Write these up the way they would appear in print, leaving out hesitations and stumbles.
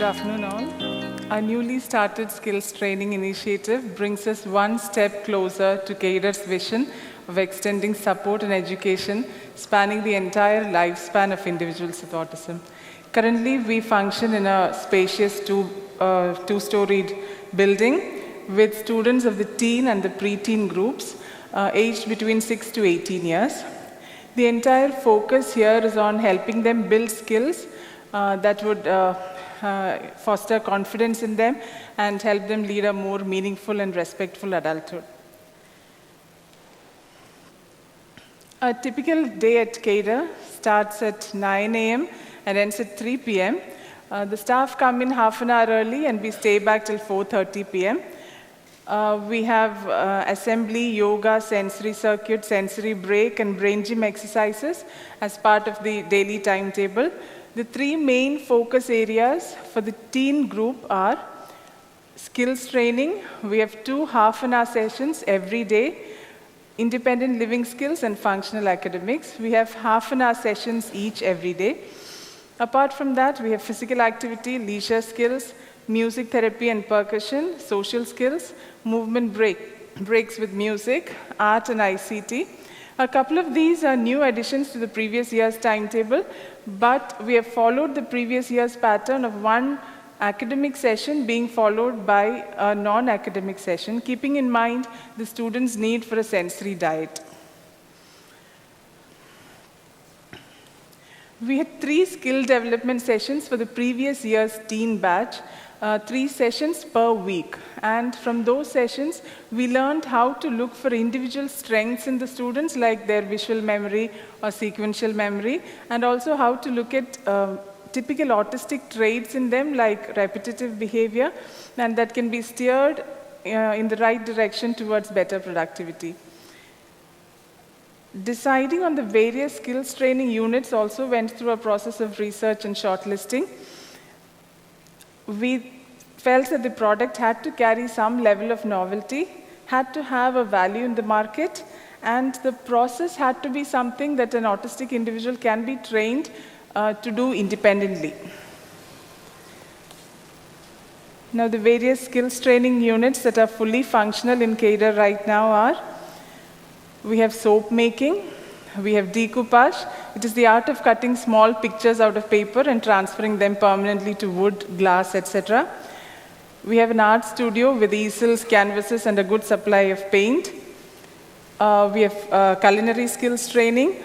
Good afternoon all. Our newly started skills training initiative brings us one step closer to CADRRE's vision of extending support and education spanning the entire lifespan of individuals with autism. Currently, we function in a spacious two-storied building with students of the teen and the preteen groups aged between 6 to 18 years. The entire focus here is on helping them build skills that would foster confidence in them and help them lead a more meaningful and respectful adulthood. A typical day at CADRRE starts at 9 a.m. and ends at 3 p.m. The staff come in half an hour early and we stay back till 4:30 p.m. We have assembly, yoga, sensory circuit, sensory break, and brain gym exercises as part of the daily timetable. The three main focus areas for the teen group are skills training. We have 2 half-an-hour sessions every day, independent living skills and functional academics. We have half-an-hour sessions each every day. Apart from that, we have physical activity, leisure skills, music therapy and percussion, social skills, movement breaks with music, art and ICT. A couple of these are new additions to the previous year's timetable, but we have followed the previous year's pattern of one academic session being followed by a non-academic session, keeping in mind the students' need for a sensory diet. We had 3 skill development sessions for the previous year's teen batch, 3 sessions per week. And from those sessions, we learned how to look for individual strengths in the students, like their visual memory or sequential memory, and also how to look at typical autistic traits in them, like repetitive behavior, and that can be steered in the right direction towards better productivity. Deciding on the various skills training units also went through a process of research and shortlisting. We felt that the product had to carry some level of novelty, had to have a value in the market, and the process had to be something that an autistic individual can be trained to do independently. Now, the various skills training units that are fully functional in CADRRE right now are: we have soap making, we have decoupage. It is the art of cutting small pictures out of paper and transferring them permanently to wood, glass, etc. We have an art studio with easels, canvases, and a good supply of paint. We have culinary skills training.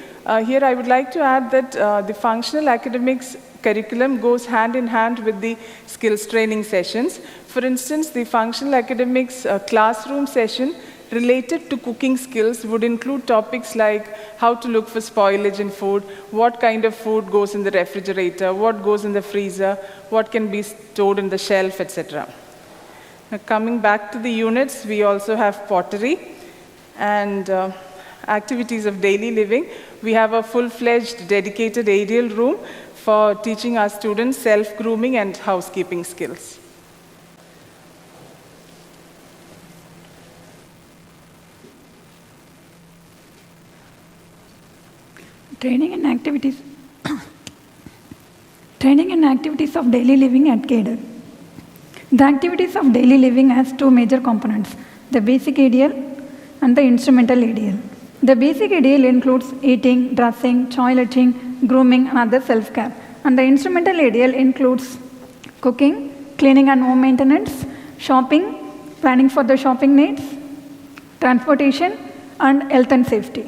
Here I would like to add that the functional academics curriculum goes hand in hand with the skills training sessions. For instance, the functional academics classroom session related to cooking skills would include topics like how to look for spoilage in food, what kind of food goes in the refrigerator, what goes in the freezer, what can be stored in the shelf, etc. Now, coming back to the units, we also have pottery and activities of daily living. We have a full-fledged dedicated aerial room for teaching our students self-grooming and housekeeping skills. Training and activities of daily living at CADRRE. The activities of daily living has 2 major components: the basic ADL and the instrumental ADL. The basic ADL includes eating, dressing, toileting, grooming, and other self-care. And the instrumental ADL includes cooking, cleaning and home maintenance, shopping, planning for the shopping needs, transportation, and health and safety.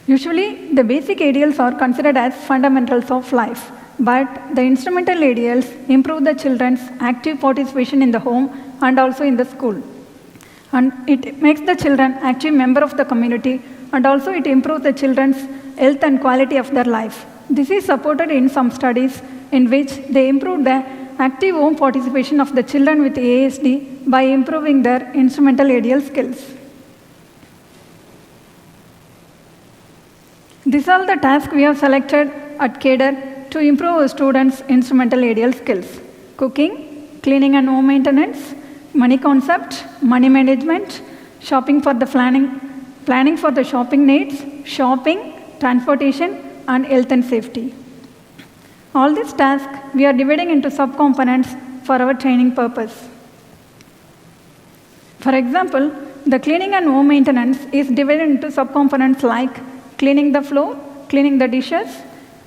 Usually, the basic ADLs are considered as fundamentals of life, but the instrumental ADLs improve the children's active participation in the home and also in the school. And it makes the children active member of the community, and also it improves the children's health and quality of their life. This is supported in some studies in which they improve the active home participation of the children with ASD by improving their instrumental ADL skills. These are the tasks we have selected at CADRRE to improve our students' instrumental ADL skills: cooking, cleaning and home maintenance, money concept, money management, shopping for the planning for the shopping needs, shopping, transportation, and health and safety. All these tasks we are dividing into subcomponents for our training purpose. For example, the cleaning and home maintenance is divided into subcomponents like cleaning the floor, cleaning the dishes,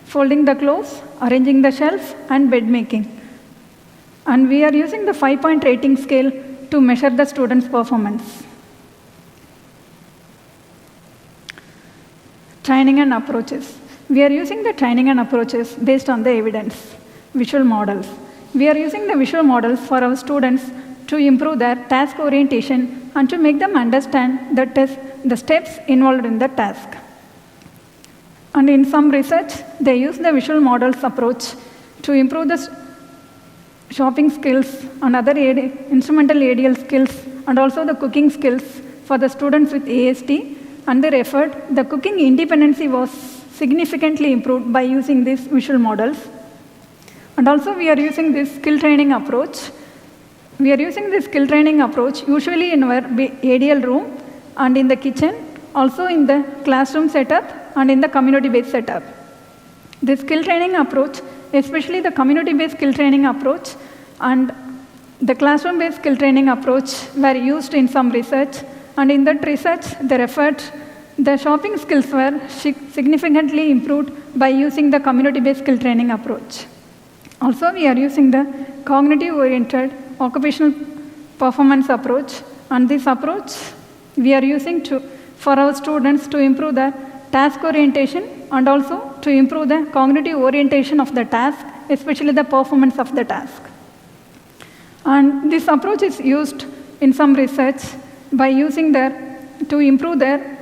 folding the clothes, arranging the shelves, and bed making. And we are using the 5-point rating scale to measure the students' performance. Training and approaches. We are using the training and approaches based on the evidence, visual models. We are using the visual models for our students to improve their task orientation and to make them understand the steps involved in the task. And in some research, they use the visual models approach to improve the shopping skills and other instrumental ADL skills and also the cooking skills for the students with ASD. Under effort, the cooking independency was significantly improved by using these visual models. And also we are using this skill training approach. We are using this skill training approach usually in our ADL room and in the kitchen, also in the classroom setup and in the community-based setup. The skill training approach, especially the community-based skill training approach and the classroom-based skill training approach were used in some research, and in that research, the shopping skills were significantly improved by using the community-based skill training approach. Also, we are using the cognitive-oriented occupational performance approach, and this approach we are using for our students to improve their task orientation and also to improve the cognitive orientation of the task, especially the performance of the task. And this approach is used in some research by using to improve their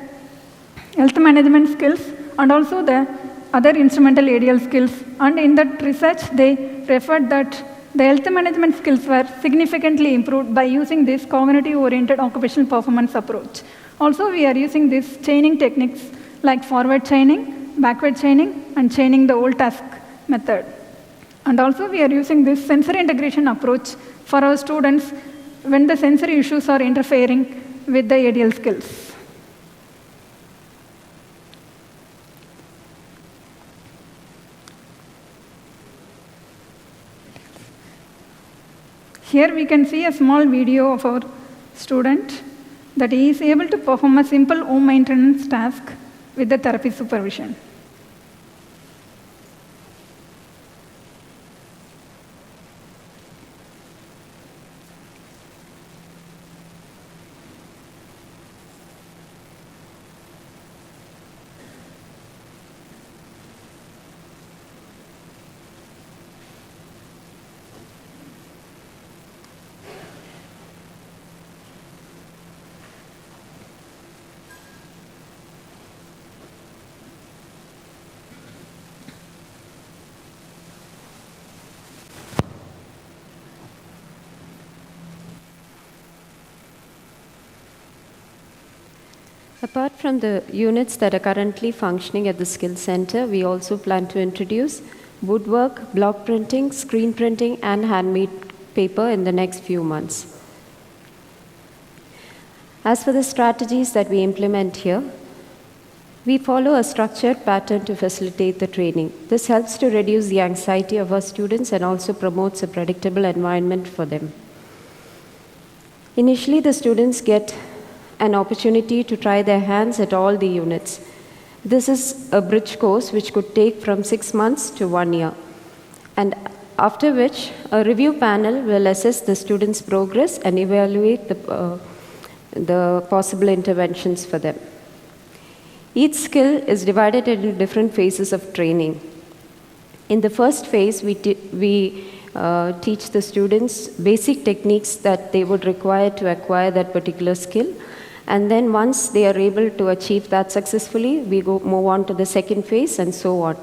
health management skills and also the other instrumental ADL skills. And in that research, they referred that the health management skills were significantly improved by using this cognitive-oriented occupational performance approach. Also, we are using these chaining techniques like forward chaining, backward chaining, and chaining the old task method. And also, we are using this sensory integration approach for our students when the sensory issues are interfering with the ADL skills. Here we can see a small video of our student that he is able to perform a simple home maintenance task with the therapy supervision. Apart from the units that are currently functioning at the Skill Center, we also plan to introduce woodwork, block printing, screen printing, and handmade paper in the next few months. As for the strategies that we implement here, we follow a structured pattern to facilitate the training. This helps to reduce the anxiety of our students and also promotes a predictable environment for them. Initially, the students get an opportunity to try their hands at all the units. This is a bridge course which could take from 6 months to 1 year. And after which, a review panel will assess the students' progress and evaluate the possible interventions for them. Each skill is divided into different phases of training. In the first phase, we teach the students basic techniques that they would require to acquire that particular skill. And then once they are able to achieve that successfully, we move on to the second phase and so on.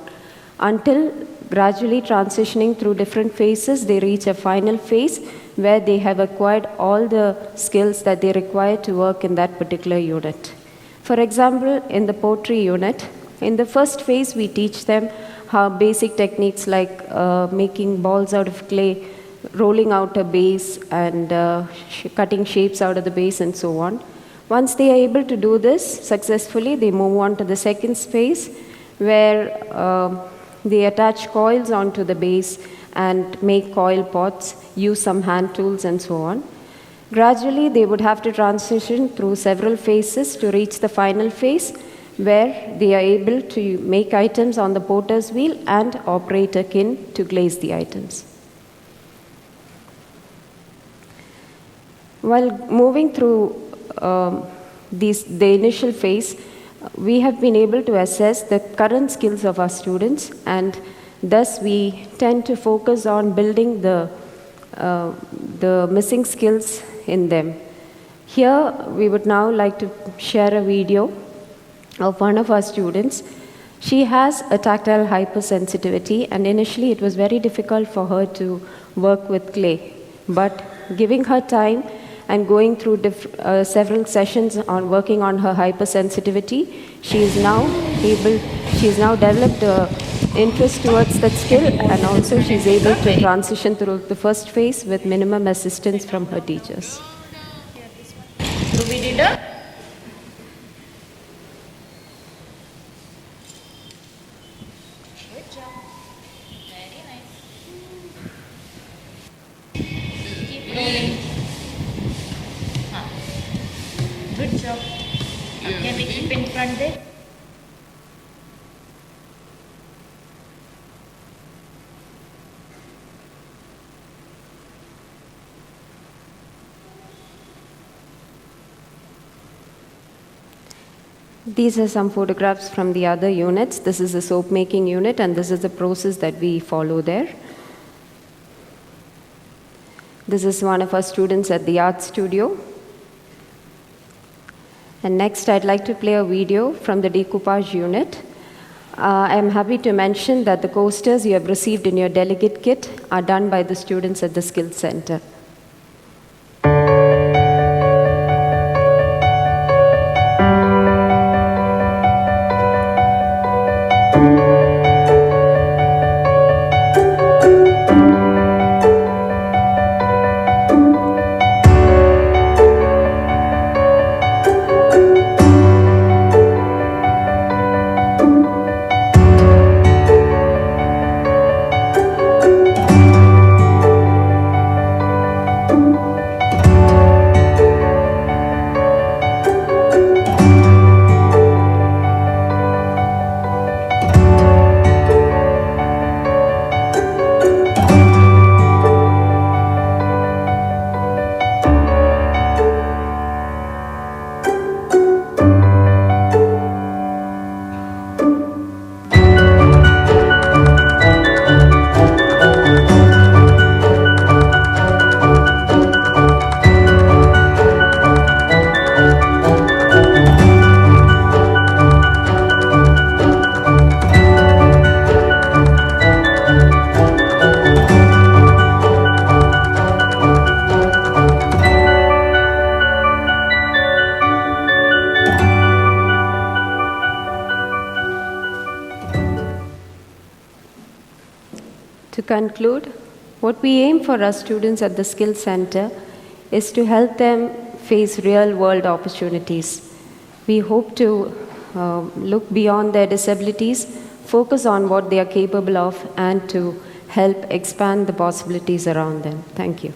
Until gradually transitioning through different phases, they reach a final phase where they have acquired all the skills that they require to work in that particular unit. For example, in the pottery unit, in the first phase, we teach them how basic techniques like making balls out of clay, rolling out a base, and cutting shapes out of the base, and so on. Once they are able to do this successfully, they move on to the second phase, where they attach coils onto the base and make coil pots, use some hand tools and so on. Gradually, they would have to transition through several phases to reach the final phase, where they are able to make items on the potter's wheel and operate a kiln to glaze the items. While moving through the initial phase, we have been able to assess the current skills of our students, and thus we tend to focus on building the missing skills in them. Here, we would now like to share a video of one of our students. She has a tactile hypersensitivity, and initially it was very difficult for her to work with clay. But giving her time and going through several sessions on working on her hypersensitivity, she is now developed an interest towards that skill, and also she is able to transition through the first phase with minimum assistance from her teachers. So we did a good job. Very nice. Keep rolling. Good job. Can we keep in front there? These are some photographs from the other units. This is the soap making unit, and this is the process that we follow there. This is one of our students at the art studio. And next, I'd like to play a video from the decoupage unit. I'm happy to mention that the coasters you have received in your delegate kit are done by the students at the Skills Center. To conclude, what we aim for our students at the Skills Center is to help them face real-world opportunities. We hope to look beyond their disabilities, focus on what they are capable of, and to help expand the possibilities around them. Thank you.